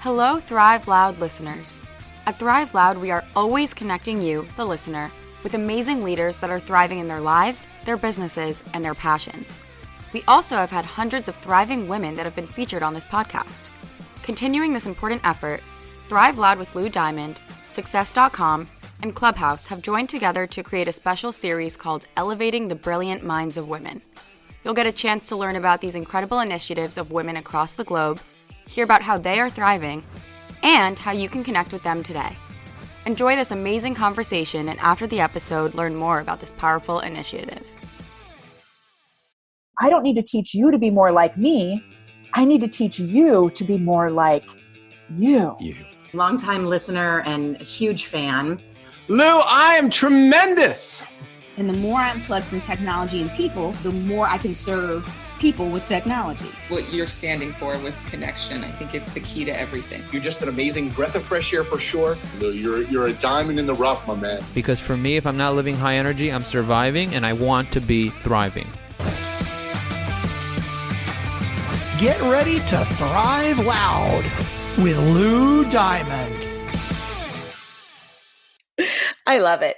Hello, Thrive Loud listeners. At Thrive Loud, we are always connecting you, the listener, with amazing leaders that are thriving in their lives, their businesses, and their passions. We also have had hundreds of thriving women that have been featured on this podcast. Continuing this important effort, Thrive Loud with Lou Diamond, Success.com, and Clubhouse have joined together to create a special series called Elevating the Brilliant Minds of Women. You'll get a chance to learn about these incredible initiatives of women across the globe, hear about how they are thriving, and how you can connect with them today. Enjoy this amazing conversation, and after the episode, learn more about this powerful initiative. I don't need to teach you to be more like me. I need to teach you to be more like you. Longtime listener and a huge fan. Lou, I am tremendous. And the more I'm plugged from technology and people, the more I can serve people with technology. What you're standing for with connection, I think it's the key to everything. You're just an amazing breath of fresh air for sure. Lou, you're a diamond in the rough, my man. Because for me, if I'm not living high energy, I'm surviving and I want to be thriving. Get ready to thrive loud with Lou Diamond. I love it.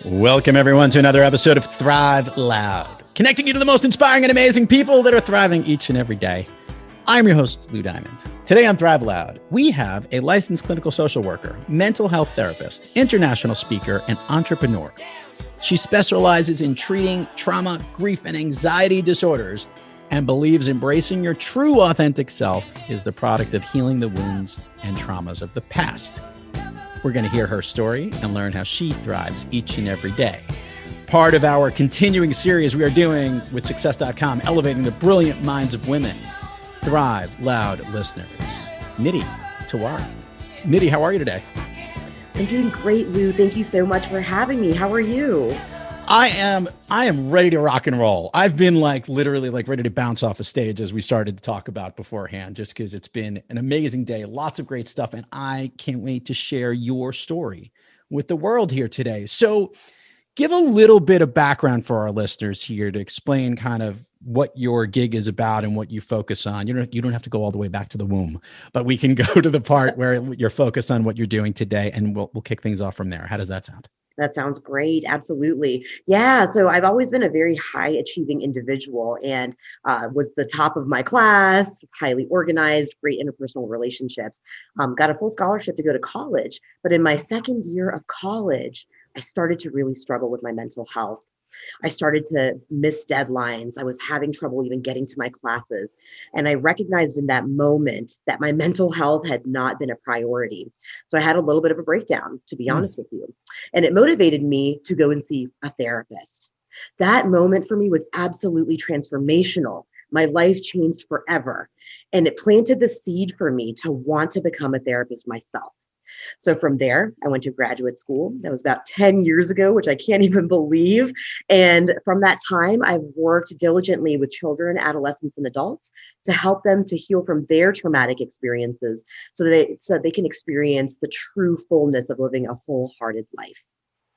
Welcome, everyone, to another episode of Thrive Loud, connecting you to the most inspiring and amazing people that are thriving each and every day. I'm your host, Lou Diamond. Today on Thrive Loud, we have a licensed clinical social worker, mental health therapist, international speaker, and entrepreneur. She specializes in treating trauma, grief, and anxiety disorders and believes embracing your true, authentic self is the product of healing the wounds and traumas of the past. We're going to hear her story and learn how she thrives each and every day. Part of our continuing series we are doing with Success.com, elevating the brilliant minds of women. Thrive Loud listeners. Nidhi, Tewari. Nidhi, how are you today? I'm doing great, Lou. Thank you so much for having me. How are you? I am ready to rock and roll. I've been literally ready to bounce off a stage as we started to talk about beforehand, just because it's been an amazing day, lots of great stuff. And I can't wait to share your story with the world here today. So give a little bit of background for our listeners here to explain kind of what your gig is about and what you focus on. You don't have to go all the way back to the womb, but we can go to the part where you're focused on what you're doing today, and we'll kick things off from there. How does that sound? That sounds great. Absolutely. Yeah. So I've always been a very high achieving individual and was the top of my class, highly organized, great interpersonal relationships, got a full scholarship to go to college. But in my second year of college, I started to really struggle with my mental health. I started to miss deadlines. I was having trouble even getting to my classes. And I recognized in that moment that my mental health had not been a priority. So I had a little bit of a breakdown, to be honest with you. And it motivated me to go and see a therapist. That moment for me was absolutely transformational. My life changed forever. And it planted the seed for me to want to become a therapist myself. So from there, I went to graduate school. That was about 10 years ago, which I can't even believe. And from that time, I've worked diligently with children, adolescents, and adults to help them to heal from their traumatic experiences so they can experience the true fullness of living a wholehearted life.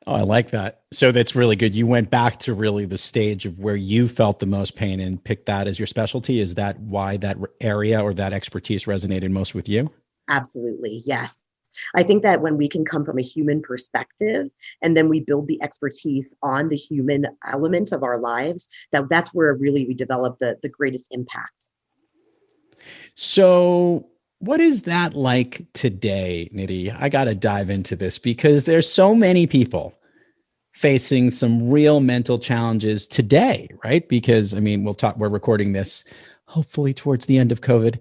Oh, I like that. So that's really good. You went back to really the stage of where you felt the most pain and picked that as your specialty. Is that why that area or that expertise resonated most with you? Absolutely. Yes. I think that when we can come from a human perspective and then we build the expertise on the human element of our lives, that's where really we develop the greatest impact. So what is that like today, Nidhi? I got to dive into this because there's so many people facing some real mental challenges today, right? Because we're recording this hopefully towards the end of COVID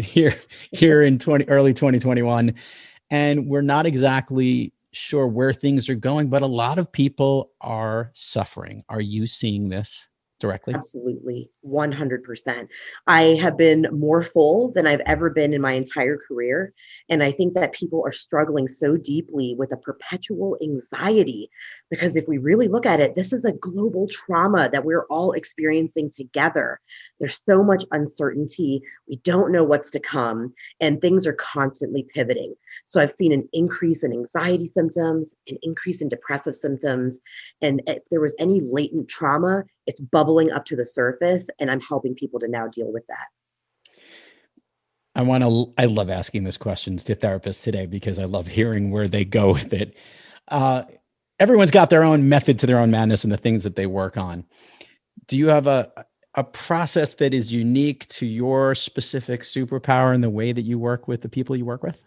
here in early 2021. And we're not exactly sure where things are going, but a lot of people are suffering. Are you seeing this directly? Absolutely. 100%. I have been more full than I've ever been in my entire career. And I think that people are struggling so deeply with a perpetual anxiety, because if we really look at it, this is a global trauma that we're all experiencing together. There's so much uncertainty. We don't know what's to come, and things are constantly pivoting. So I've seen an increase in anxiety symptoms, an increase in depressive symptoms. And if there was any latent trauma, it's bubbling up to the surface, and I'm helping people to now deal with that. I love asking this questions to therapists today because I love hearing where they go with it. Everyone's got their own method to their own madness and the things that they work on. Do you have a process that is unique to your specific superpower and the way that you work with the people you work with?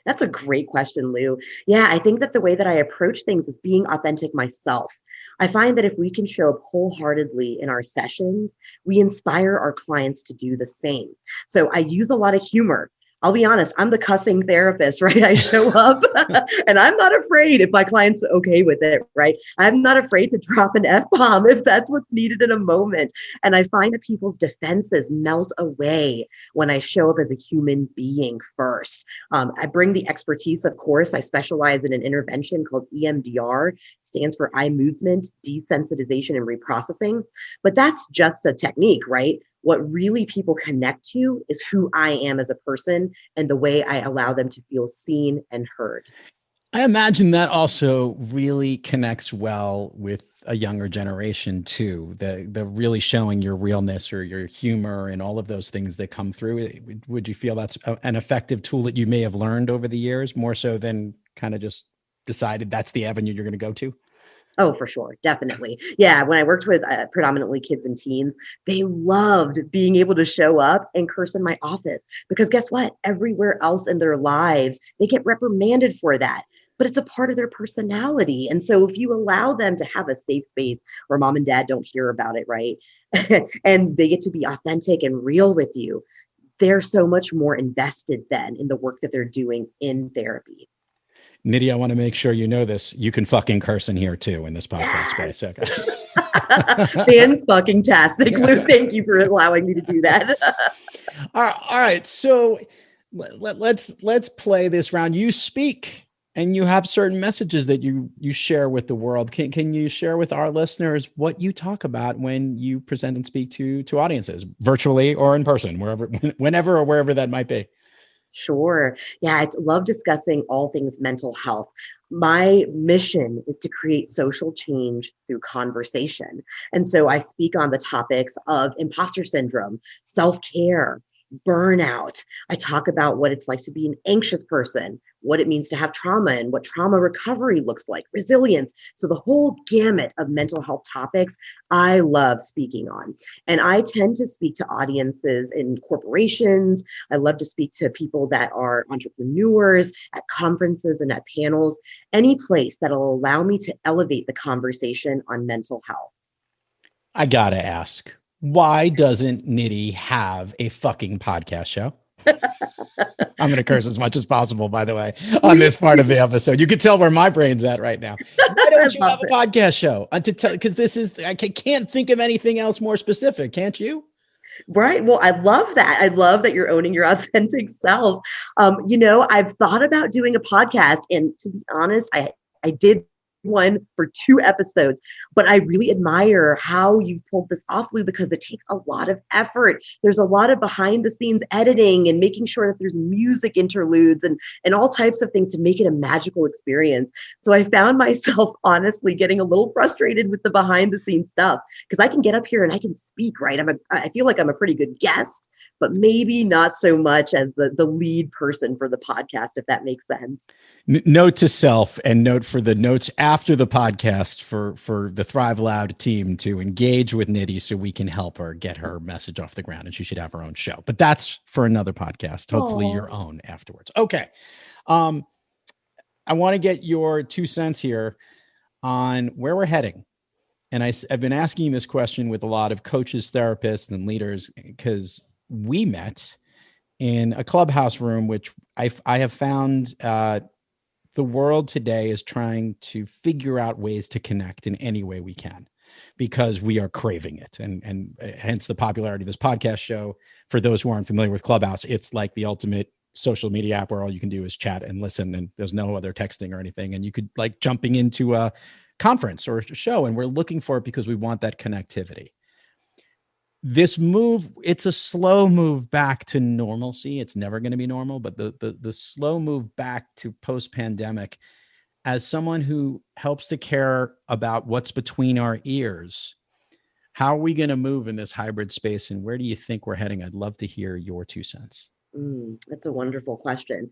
That's a great question, Lou. Yeah, I think that the way that I approach things is being authentic myself. I find that if we can show up wholeheartedly in our sessions, we inspire our clients to do the same. So I use a lot of humor. I'll be honest, I'm the cussing therapist, right? I show up and I'm not afraid if my client's okay with it, right? I'm not afraid to drop an F-bomb if that's what's needed in a moment. And I find that people's defenses melt away when I show up as a human being first. I bring the expertise, of course. I specialize in an intervention called EMDR, stands for eye movement, desensitization, and reprocessing. But that's just a technique, right? What really people connect to is who I am as a person and the way I allow them to feel seen and heard. I imagine that also really connects well with a younger generation too. The really showing your realness or your humor and all of those things that come through. Would you feel that's an effective tool that you may have learned over the years, more so than kind of just decided that's the avenue you're going to go to? Oh, for sure. Definitely. Yeah. When I worked with predominantly kids and teens, they loved being able to show up and curse in my office, because guess what? Everywhere else in their lives, they get reprimanded for that, but it's a part of their personality. And so if you allow them to have a safe space where mom and dad don't hear about it, right? And they get to be authentic and real with you, they're so much more invested then in the work that they're doing in therapy. Nidhi, I want to make sure you know this. You can fucking curse in here too in this podcast space. Okay. Fan-fucking-tastic, Lou. Thank you for allowing me to do that. All right. So let's play this round. You speak and you have certain messages that you share with the world. Can you share with our listeners what you talk about when you present and speak to audiences, virtually or in person, whenever or wherever that might be? Sure. Yeah, I love discussing all things mental health. My mission is to create social change through conversation. And so I speak on the topics of imposter syndrome, self-care, burnout. I talk about what it's like to be an anxious person, what it means to have trauma and what trauma recovery looks like, resilience. So the whole gamut of mental health topics I love speaking on. And I tend to speak to audiences in corporations. I love to speak to people that are entrepreneurs at conferences and at panels, any place that'll allow me to elevate the conversation on mental health. I gotta ask, why doesn't Nidhi have a fucking podcast show? I'm going to curse as much as possible, by the way, on this part of the episode. You can tell where my brain's at right now. Why don't you have a podcast show? Because this is, I can't think of anything else more specific. Can't you? Right. Well, I love that. I love that you're owning your authentic self. I've thought about doing a podcast, and to be honest, I did one for 2 episodes, but I really admire how you pulled this off, Lou, because it takes a lot of effort. There's a lot of behind the scenes editing and making sure that there's music interludes and all types of things to make it a magical experience. So I found myself honestly getting a little frustrated with the behind the scenes stuff, because I can get up here and I can speak, right? I feel like I'm a pretty good guest, but maybe not so much as the lead person for the podcast, if that makes sense. Note to self, and note for the notes after the podcast for the Thrive Loud team to engage with Nidhi so we can help her get her message off the ground, and she should have her own show. But that's for another podcast, hopefully your own afterwards. Okay. I want to get your 2 cents here on where we're heading. And I've been asking this question with a lot of coaches, therapists, and leaders, because we met in a Clubhouse room, which I have found the world today is trying to figure out ways to connect in any way we can. because we are craving it. And hence the popularity of this podcast show. For those who aren't familiar with Clubhouse, it's like the ultimate social media app where all you can do is chat and listen, and there's no other texting or anything. And you could like jumping into a conference or a show, and we're looking for it because we want that connectivity. This move, it's a slow move back to normalcy. It's never going to be normal, but the slow move back to post-pandemic, as someone who helps to care about what's between our ears, how are we going to move in this hybrid space, and where do you think we're heading? I'd love to hear your 2 cents. That's a wonderful question.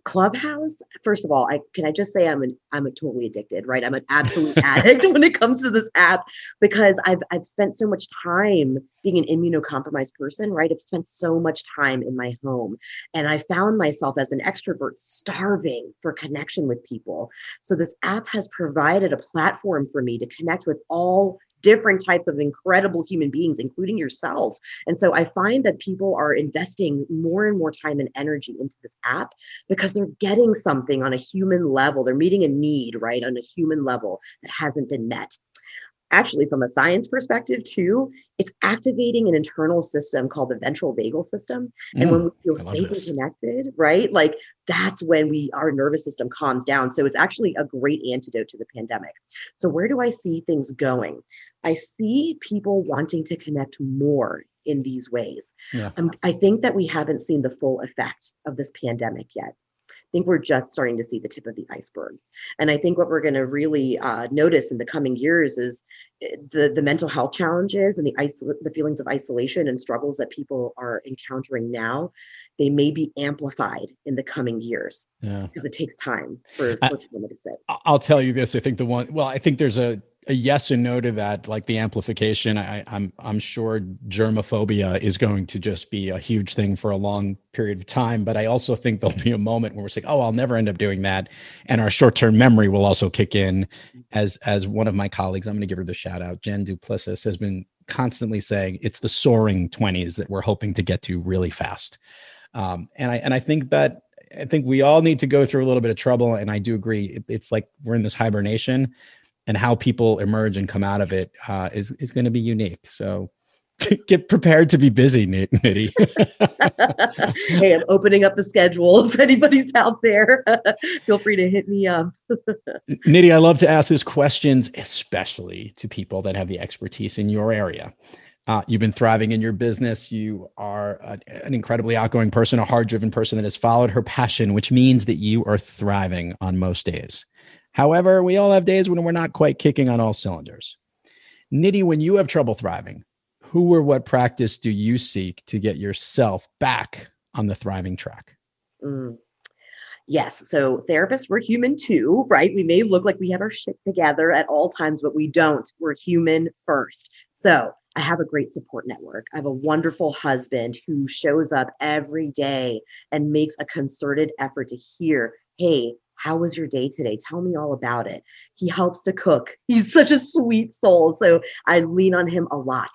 Clubhouse, first of all, can I just say I'm a totally addicted, right? I'm an absolute addict when it comes to this app, because I've spent so much time being an immunocompromised person, right? I've spent so much time in my home, and I found myself as an extrovert starving for connection with people. So this app has provided a platform for me to connect with all different types of incredible human beings, including yourself. And so I find that people are investing more and more time and energy into this app because they're getting something on a human level. They're meeting a need, right, on a human level that hasn't been met. Actually, from a science perspective too, it's activating an internal system called the ventral vagal system. And when we feel safe and connected, right, like that's when our nervous system calms down. So it's actually a great antidote to the pandemic. So where do I see things going? I see people wanting to connect more in these ways. Yeah. I think that we haven't seen the full effect of this pandemic yet. I think we're just starting to see the tip of the iceberg. And I think what we're going to really notice in the coming years is the mental health challenges and the feelings of isolation and struggles that people are encountering now. They may be amplified in the coming years because it takes time for trauma to sit. I'll tell you this. I think I think there's a yes and no to that, like the amplification. I'm sure germophobia is going to just be a huge thing for a long period of time. But I also think there'll be a moment where we're saying, oh, I'll never end up doing that. And our short-term memory will also kick in. As one of my colleagues, I'm going to give her the shout out, Jen Duplessis, has been constantly saying it's the soaring 20s that we're hoping to get to really fast. And I think we all need to go through a little bit of trouble. And I do agree. It's like we're in this hibernation, and how people emerge and come out of it is going to be unique. So get prepared to be busy, Nidhi. Hey, I'm opening up the schedule. If anybody's out there, feel free to hit me up. Nidhi, I love to ask these questions, especially to people that have the expertise in your area. You've been thriving in your business. You are an incredibly outgoing person, a hard-driven person that has followed her passion, which means that you are thriving on most days. However, we all have days when we're not quite kicking on all cylinders. Nidhi, when you have trouble thriving, who or what practice do you seek to get yourself back on the thriving track? Yes. So therapists, we're human too, right? We may look like we have our shit together at all times, but we don't. We're human first. So I have a great support network. I have a wonderful husband who shows up every day and makes a concerted effort to hear, hey, how was your day today? Tell me all about it. He helps to cook. He's such a sweet soul. So I lean on him a lot.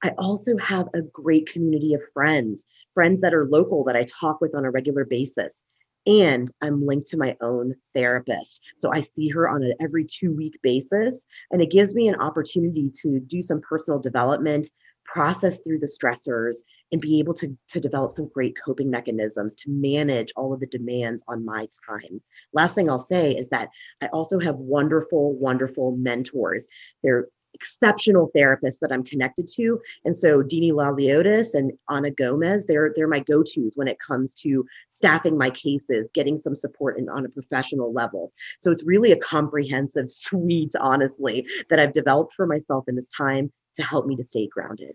I also have a great community of friends that are local that I talk with on a regular basis. And I'm linked to my own therapist. So I see her on an every 2-week basis. And it gives me an opportunity to do some personal development, process through the stressors, and be able to develop some great coping mechanisms to manage all of the demands on my time. Last thing I'll say is that I also have wonderful, wonderful mentors. They're exceptional therapists that I'm connected to. And so Dini Laliotis and Ana Gomez, they're my go-tos when it comes to staffing my cases, getting some support on a professional level. So it's really a comprehensive suite, honestly, that I've developed for myself in this time to help me to stay grounded.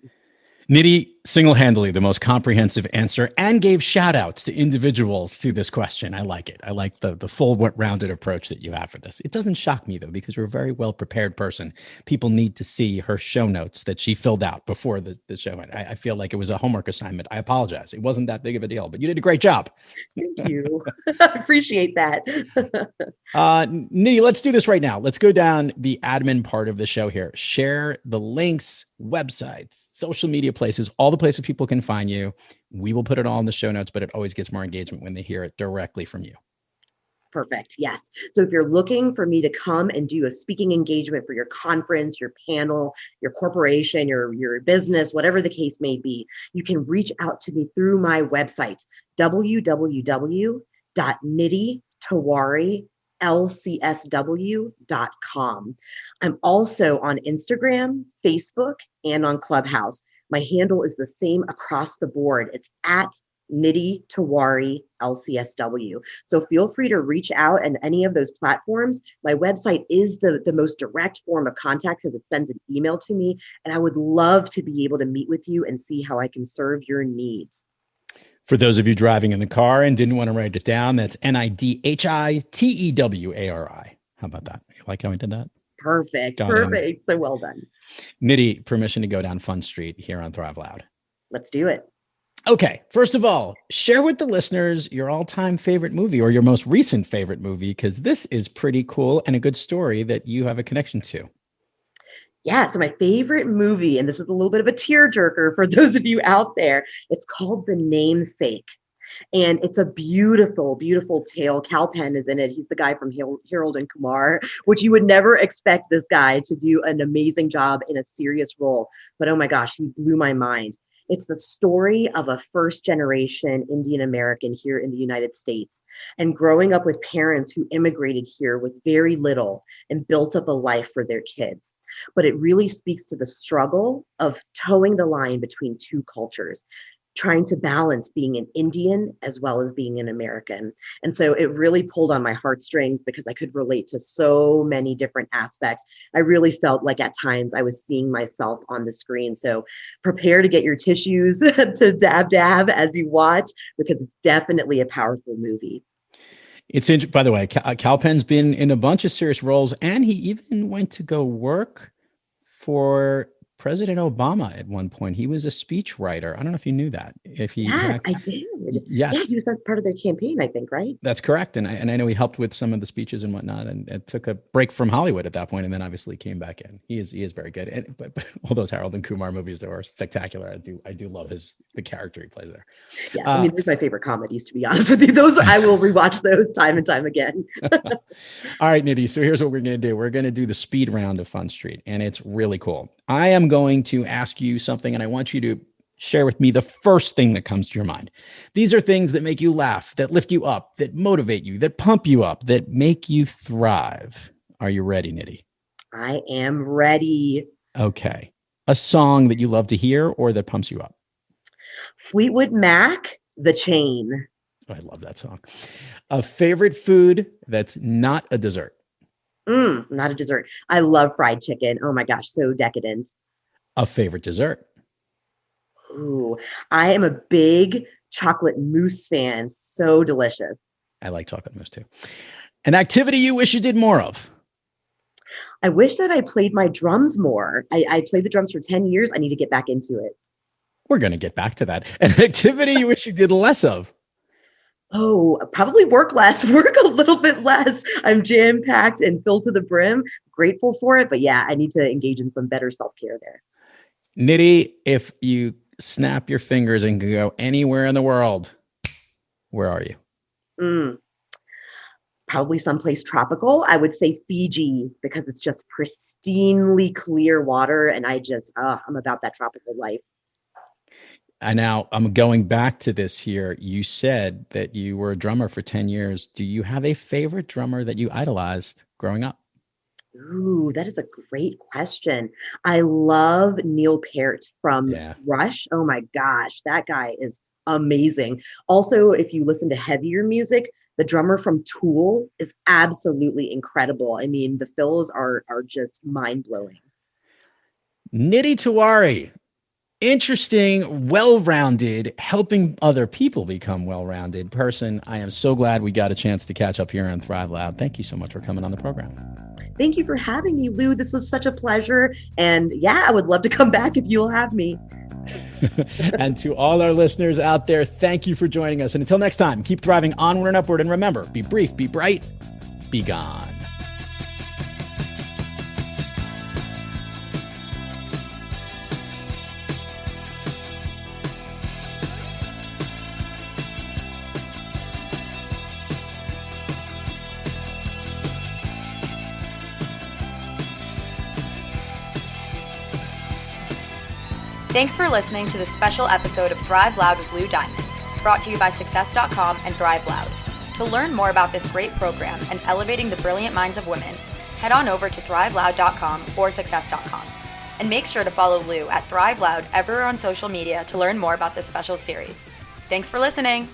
Nidhi, single-handedly the most comprehensive answer, and gave shout-outs to individuals to this question. I like it. I like the full rounded approach that you have for this. It doesn't shock me, though, because you're a very well-prepared person. People need to see her show notes that she filled out before the show. I feel like it was a homework assignment. I apologize. It wasn't that big of a deal, but you did a great job. Thank you. I appreciate that. Nidhi, let's do this right now. Let's go down the admin part of the show here. Share the links, websites, social media places, all the places people can find you. We will put it all in the show notes, but it always gets more engagement when they hear it directly from you. Perfect. Yes. So if you're looking for me to come and do a speaking engagement for your conference, your panel, your corporation, your business, whatever the case may be, you can reach out to me through my website, www.nidhi.tewari.lcsw.com. I'm also on Instagram, Facebook, and on Clubhouse. My handle is the same across the board. It's at Nidhi Tewari LCSW. So feel free to reach out on any of those platforms. My website is the most direct form of contact because it sends an email to me. And I would love to be able to meet with you and see how I can serve your needs. For those of you driving in the car and didn't want to write it down, that's NIDHITEWARI. How about that? You like how I did that? Perfect. Perfect. So well done. Nidhi, permission to go down Fun Street here on Thrive Loud. Let's do it. Okay, first of all, share with the listeners your all-time favorite movie or your most recent favorite movie, because this is pretty cool and a good story that you have a connection to. Yeah, so my favorite movie, and this is a little bit of a tearjerker for those of you out there, it's called The Namesake. And it's a beautiful, beautiful tale. Kal Penn is in it. He's the guy from Harold and Kumar, which you would never expect this guy to do an amazing job in a serious role. But oh my gosh, he blew my mind. It's the story of a first-generation Indian American here in the United States and growing up with parents who immigrated here with very little and built up a life for their kids. But it really speaks to the struggle of towing the line between two cultures, trying to balance being an Indian as well as being an American. And so it really pulled on my heartstrings because I could relate to so many different aspects. I really felt like at times I was seeing myself on the screen. So prepare to get your tissues to dab as you watch, because it's definitely a powerful movie. It's by the way, Kal Penn's been in a bunch of serious roles, and he even went to go work for President Obama at one point. He was a speech writer. I don't know if you knew that. Yes, I did. Yes. Yeah, he was part of their campaign, I think, right? That's correct. And I know he helped with some of the speeches and whatnot, and took a break from Hollywood at that point, and then obviously came back in. He is very good. And, but all those Harold and Kumar movies, they are spectacular. I do love the character he plays there. Yeah, I mean, those are my favorite comedies, to be honest with you. Those, I will rewatch those time and time again. All right, Nidhi. So here's what we're going to do. We're going to do the speed round of Fun Street, and it's really cool. I am going to ask you something, and I want you to share with me the first thing that comes to your mind. These are things that make you laugh, that lift you up, that motivate you, that pump you up, that make you thrive. Are you ready, Nidhi? I am ready. Okay. A song that you love to hear or that pumps you up? Fleetwood Mac, The Chain. Oh, I love that song. A favorite food that's not a dessert? Not a dessert. I love fried chicken. Oh my gosh, so decadent. A favorite dessert? Ooh, I am a big chocolate mousse fan. So delicious. I like chocolate mousse too. An activity you wish you did more of? I wish that I played my drums more. I played the drums for 10 years. I need to get back into it. We're going to get back to that. An activity you wish you did less of? Oh, probably work less, work a little bit less. I'm jam-packed and filled to the brim. Grateful for it. But yeah, I need to engage in some better self-care there. Nidhi, if you snap your fingers and can go anywhere in the world, where are you? Probably someplace tropical. I would say Fiji, because it's just pristinely clear water. And I'm about that tropical life. And now I'm going back to this here. You said that you were a drummer for 10 years. Do you have a favorite drummer that you idolized growing up? Ooh, that is a great question. I love Neil Peart from Rush. Oh my gosh, that guy is amazing. Also, if you listen to heavier music, the drummer from Tool is absolutely incredible. I mean, the fills are just mind-blowing. Nidhi Tewari. Interesting, well-rounded, helping other people become well-rounded person. I am so glad we got a chance to catch up here on Thrive Loud. Thank you so much for coming on the program. Thank you for having me, Lou. This was such a pleasure. And yeah, I would love to come back if you'll have me. And to all our listeners out there, thank you for joining us. And until next time, keep thriving onward and upward. And remember, be brief, be bright, be gone. Thanks for listening to this special episode of Thrive Loud with Lou Diamond, brought to you by Success.com and Thrive Loud. To learn more about this great program and elevating the brilliant minds of women, head on over to thriveloud.com or Success.com. And make sure to follow Lou at Thrive Loud everywhere on social media to learn more about this special series. Thanks for listening.